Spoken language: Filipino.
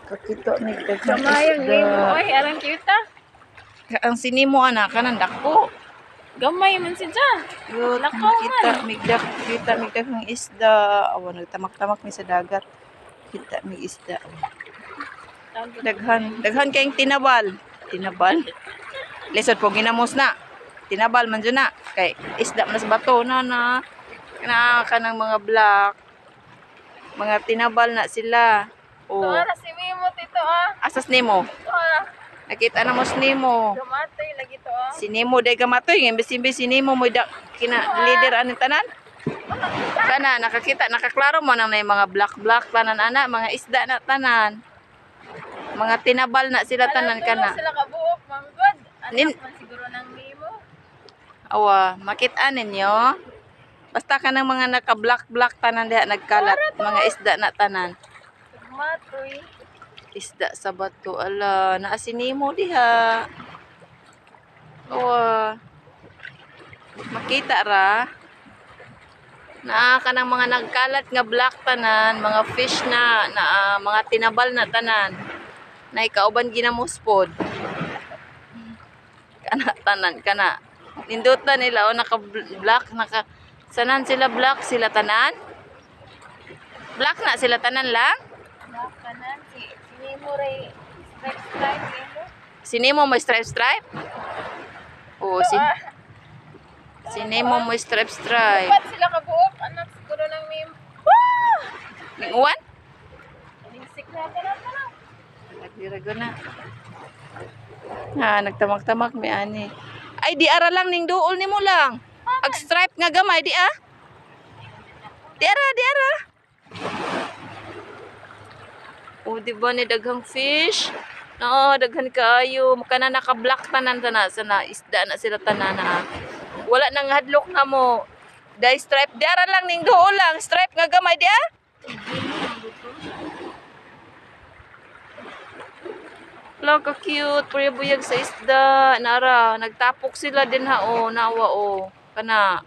Kakito ni daghang Kamayang isda. nimo. Ay, arang cute ah. Ang sinimo anak kanang dako. Gamay man si Ja. Yun, Lakaw kita daghang isda. Awa nagtamak-tamak mi sa dagat. Kita mi isda. Daghan kayong tinabal. Tinabal. Lisod po ginamos na. Tinabal man dyan na. Kay isda man sa bato na kanang mga black. Mga tinabal na sila. Ito Oh. ara si Mimo tito ah. Asas nimo. Ito ah. Nakita na mo si Nemo. Gamatoy lagi to ah. Si Nemo day gamatoy. Imbis-imbis si Nemo mo kina leader aning tanan. Kana nakakita, nakaklaro mo nang may mga black tanan ana, mga isda na tanan. Mga tinabal na sila tanan kana. Sila kabuok manggod. Nin- Anak man siguro ng Mimo. Awa, makita ninyo. Basta ka ng mga naka-black tanan diha nagkalat, mga isda na tanan. Gamatoy. Isda sa bato. Ala, naa si Nemo diha. Awa. Makita ra. Naa ka ng mga nagkalat nga black tanan, mga fish na mga tinabal na tanan. Na ikauban ginamuspod. Kana tanan kana. Nindutan nila o naka-black sanan sila black sila tanan? Black na sila tanan lang? Black kanan si Mimo ray stripe Mimo. Si Nemo may stripe? Oo, si Nemo may stripe. Ba't sila kabuok? Anak siguro ng Mimo. Ning uwan? Sick na ka. Nagdirago na. Nagtamak-tamak may ani. Ay, di ara lang ning duol nimo lang. Ag stripe nga gamay, di ah. Di ara. Oh, di ba ni daghang fish? No, daghan kaayo. Kana naka-black tanan sana isda na sila tanan na. Wala nang hadlok na mo. Dai stripe, di ara lang ning duol lang. Stripe nga gamay, di ah. Wala ka cute, purya buyag sa isda. Nara, nagtapok sila din ha, oh, nawa, oh. Kana.